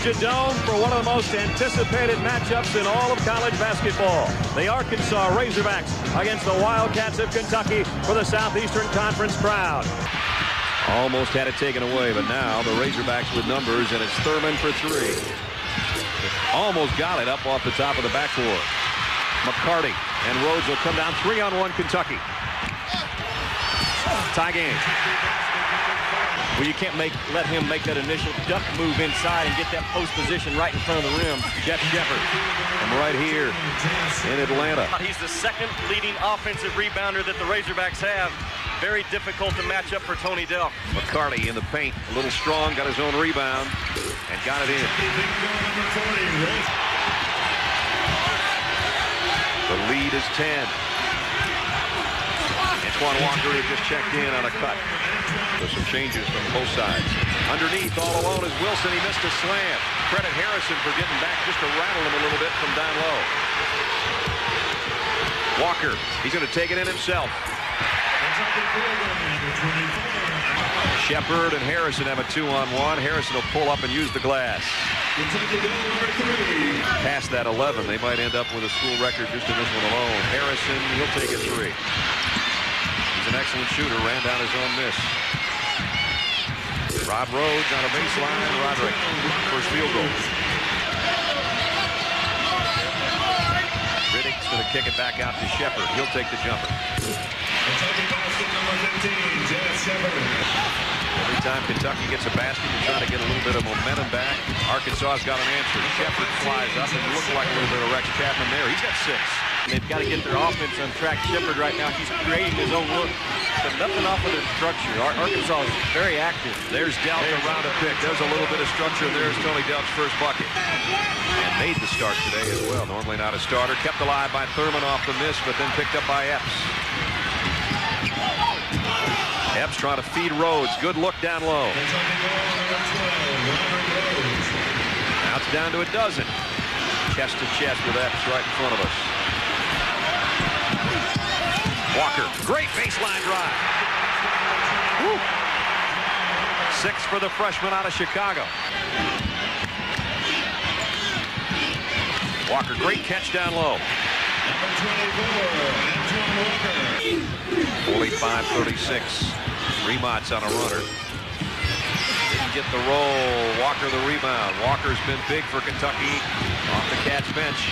Georgia Dome for one of the most anticipated matchups in all of college basketball. The Arkansas Razorbacks against the Wildcats of Kentucky for the Southeastern Conference crowd. Almost had it taken away, but now the Razorbacks with numbers, and it's Thurman for three. Almost got it up off the top of the backboard. McCarty and Rhodes will come down 3-on-1 Kentucky. Tie game. Well, you can't let him make that initial duck move inside and get that post position right in front of the rim. Jeff Shepard from right here in Atlanta. He's the second leading offensive rebounder that the Razorbacks have. Very difficult to match up for Tony Delk. McCarty in the paint, a little strong, got his own rebound, and got it in. The lead is 10. Antoine Walker has just checked in on a cut. There's some changes from both sides. Underneath, all alone is Wilson. He missed a slam. Credit Harrison for getting back just to rattle him a little bit from down low. Walker, he's going to take it in himself. Shepard and Harrison have a 2-on-1. Harrison will pull up and use the glass. Past that 11, they might end up with a school record just in this one alone. Harrison, he'll take a three. He's an excellent shooter, ran down his own miss. Rob Rhodes on a baseline. Roderick, first field goal. Riddick's going to kick it back out to Shepard. He'll take the jumper. Every time Kentucky gets a basket, you try to get a little bit of momentum back. Arkansas's got an answer. Shepard flies up and looks like a little bit of Rex Chapman there. He's got 6. They've got to get their offense on track. Shepard right now, he's creating his own look, but nothing off of their structure. Arkansas is very active. There's Delk around a pick. There's a little bit of structure. There's Tony Delk's first bucket. And made the start today as well. Normally not a starter. Kept alive by Thurman off the miss, but then picked up by Epps. Epps trying to feed Rhodes. Good look down low. Now it's down to a dozen. Chest to chest with Epps right in front of us. Walker, great baseline drive. Woo. 6 for the freshman out of Chicago. Walker, great catch down low. Number 24, 45-36. Remont's on a runner. Didn't get the roll. Walker the rebound. Walker's been big for Kentucky off the Cats bench.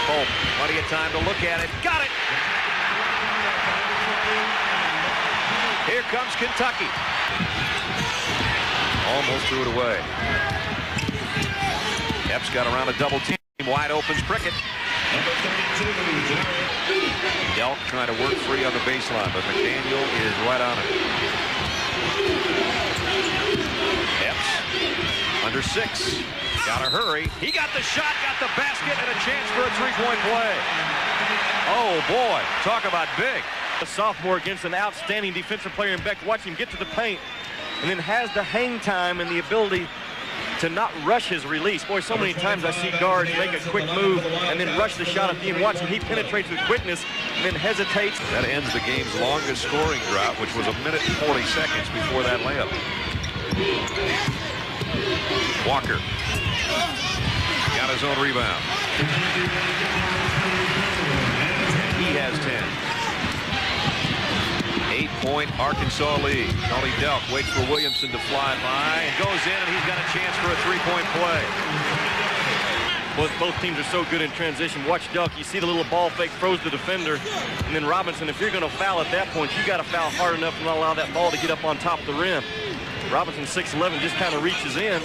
Pope, plenty of time to look at it. Got it! Here comes Kentucky. Almost threw it away. Epps got around a double team. Wide opens Prickett. Delk trying to work free on the baseline, but McDaniel is right on it. Epps under 6. Gotta hurry. He got the shot, got the basket, and a chance for a three-point play. Oh boy, talk about big. A sophomore against an outstanding defensive player in Beck. Watch him get to the paint and then has the hang time and the ability to not rush his release. Boy, so many times I see guards make a quick move and then rush the shot at the end. Watch him. He penetrates with quickness and then hesitates. That ends the game's longest scoring drought, which was 1 minute and 40 seconds before that layup. Walker got his own rebound. He has 10. 8-point Arkansas lead. Tony Delk waits for Williamson to fly by and goes in, and he's got a chance for a three-point play. Both teams are so good in transition. Watch Delk. You see the little ball fake, froze the defender, and then Robinson, if you're going to foul at that point, you got to foul hard enough to not allow that ball to get up on top of the rim. Robinson, 6'11", just kind of reaches in.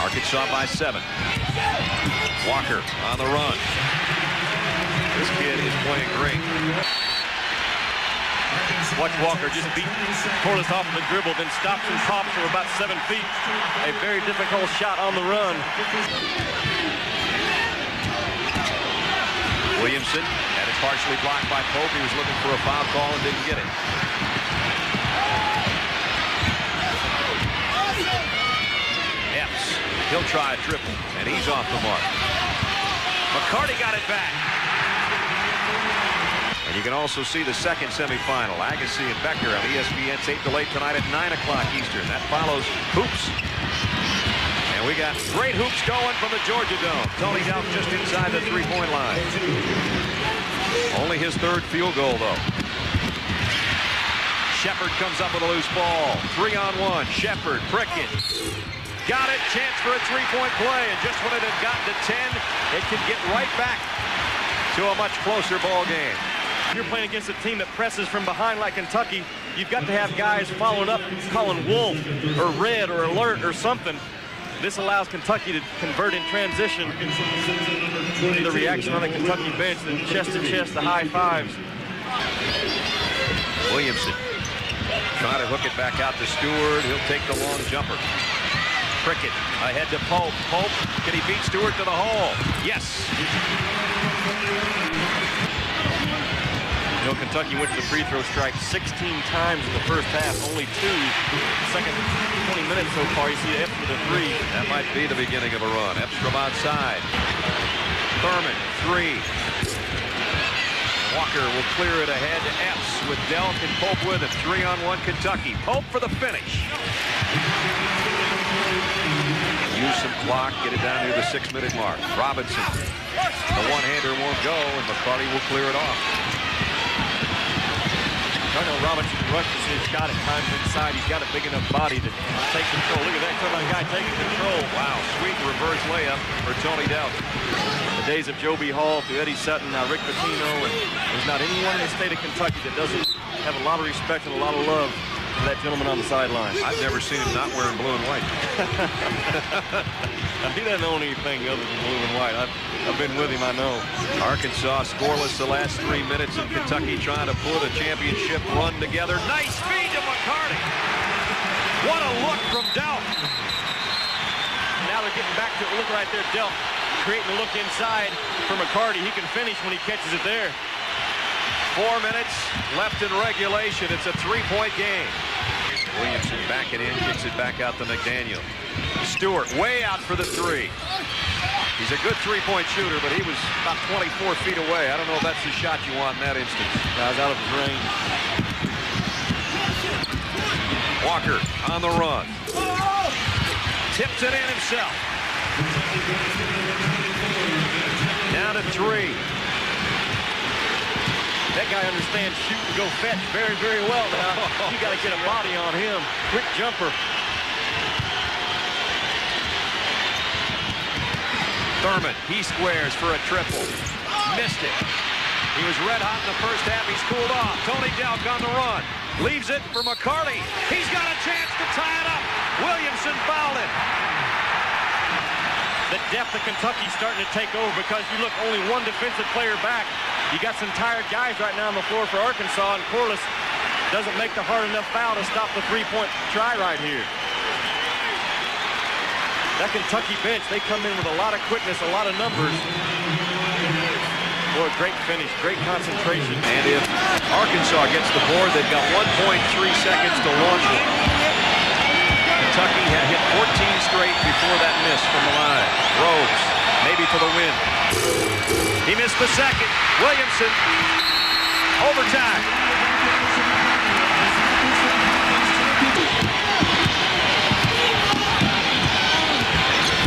Arkansas by 7. Walker on the run. This kid is playing great. Watch Walker just beat Corliss off the dribble, then stops and pops from about 7 feet. A very difficult shot on the run. Williamson had it partially blocked by Pope. He was looking for a foul call and didn't get it. Epps, he'll try a triple, and he's off the mark. McCarty got it back. And You can also see the second semifinal, Agassi and Becker on ESPN 8 to late tonight at 9 o'clock Eastern. That follows hoops. And we got great hoops going from the Georgia Dome. Tony Delk just inside the three-point line. Only his third field goal, though. Shepard comes up with a loose ball. 3-on-1. Shepard, Prickett. Got it. Chance for a three-point play. And just when it had gotten to 10, it can get right back to a much closer ball game. If you're playing against a team that presses from behind like Kentucky, you've got to have guys following up, calling wolf or red or alert or something. This allows Kentucky to convert in transition. The reaction on the Kentucky bench, the chest-to-chest, the high fives. Williamson trying to hook it back out to Stewart. He'll take the long jumper. Prickett ahead to Pope. Pope, can he beat Stewart to the hole? Yes. You know, Kentucky went to the free throw strike 16 times in the first half, only 2 the second 20 minutes so far. You see Epps with a 3. That might be the beginning of a run. Epps from outside. Thurman, 3. Walker will clear it ahead to Epps with Delk and Pope with him. 3-on-1 Kentucky. Pope for the finish. Use some clock, get it down near the 6-minute mark. Robinson, the one-hander won't go, and McCarty will clear it off. I know Robinson rushes his shot at times inside. He's got a big enough body to take control. Look at that, talking about a guy taking control. Wow, sweet reverse layup for Tony Delk. The days of Joby Hall to Eddie Sutton, now Rick Pitino, and there's not anyone in the state of Kentucky that doesn't have a lot of respect and a lot of love for that gentleman on the sideline. I've never seen him not wearing blue and white. He doesn't own anything other than blue and white. I've been with him, I know. Arkansas scoreless the last 3 minutes, and Kentucky trying to put a championship run together. Nice feed to McCarty. What a look from Delk. Now they're getting back to it. Look right there, Delk creating a look inside for McCarty. He can finish when he catches it there. 4 minutes left in regulation. It's a 3-point game. Williamson backing in, kicks it back out to McDaniel. Stewart way out for the 3. He's a good three-point shooter, but he was about 24 feet away. I don't know if that's the shot you want in that instance. Guys out of his range. Walker on the run. Tips it in himself. Down to 3. That guy understands shoot and go fetch very, very well now. You got to get a body on him. Quick jumper. Thurman, he squares for a triple. Missed it. He was red hot in the first half. He's cooled off. Tony Delk on the run. Leaves it for McCarty. He's got a chance to tie it up. Williamson fouled it. The depth of Kentucky starting to take over because you look only one defensive player back. You got some tired guys right now on the floor for Arkansas, and Corliss doesn't make the hard enough foul to stop the three-point try right here. That Kentucky bench, they come in with a lot of quickness, a lot of numbers. Boy, great finish, great concentration. And if Arkansas gets the board, they've got 1.3 seconds to launch it. Kentucky had hit 14 straight before that miss from the line. Rhodes, maybe for the win. He missed the second. Williamson, overtime.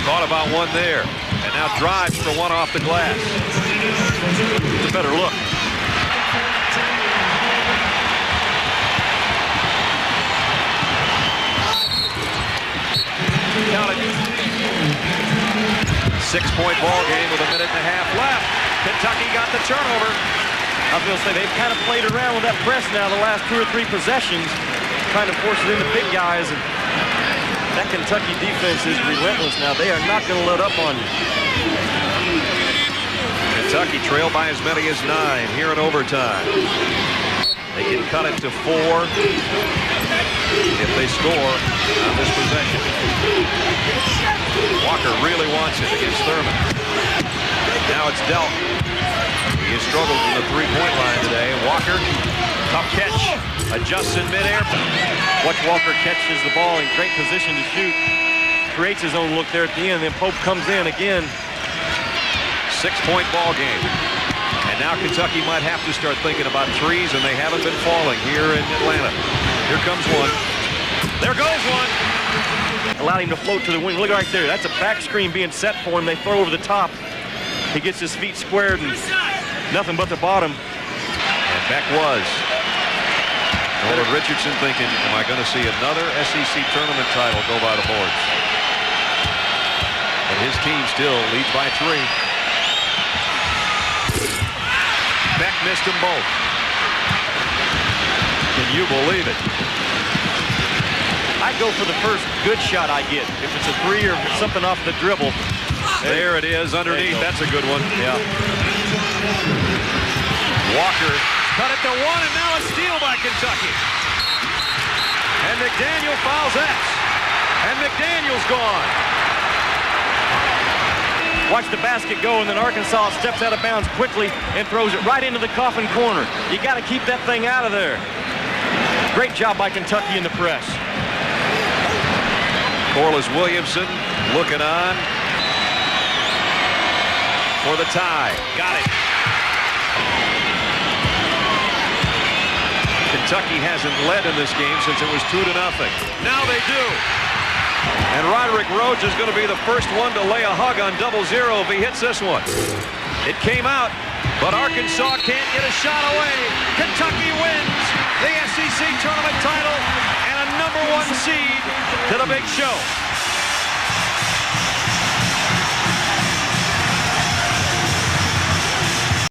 Thought about one there, and now drives for one off the glass. It's a better look. Counted. 6-point ball game with a minute and a half left. Kentucky got the turnover. I was going to say, they've kind of played around with that press now the last 2 or 3 possessions, trying to force it into big guys. And that Kentucky defense is relentless now. They are not going to let up on you. Kentucky trailed by as many as 9 here in overtime. They can cut it to 4 if they score on this possession. Walker really wants it against Thurman. Now it's Delk. He has struggled from the three-point line today. Walker, tough catch, adjusts in midair. Watch Walker catches the ball in great position to shoot. Creates his own look there at the end. Then Pope comes in again. 6-point ball game. And now now Kentucky might have to start thinking about threes, and they haven't been falling here in Atlanta. Here comes one. There goes one. Allowed him to float to the wing. Look right there. That's a back screen being set for him. They throw over the top. He gets his feet squared and nothing but the bottom. And Beck was. Nolan Richardson thinking, am I going to see another SEC tournament title go by the boards? But his team still leads by 3. Beck missed them both. Can you believe it? I go for the first good shot I get. If it's a 3 or if it's something off the dribble. There it is underneath. That's a good one. Yeah. Walker cut it to 1, and now a steal by Kentucky. And McDaniel fouls X. And McDaniel's gone. Watch the basket go, and then Arkansas steps out of bounds quickly and throws it right into the coffin corner. You got to keep that thing out of there. Great job by Kentucky in the press. Corliss Williamson looking on for the tie. Got it. Kentucky hasn't led in this game since it was 2-0. Now they do. And Roderick Rhodes is going to be the first one to lay a hug on 0-0 if he hits this one. It came out, but Arkansas can't get a shot away. Kentucky wins the SEC tournament title and a #1 seed to the Big Show.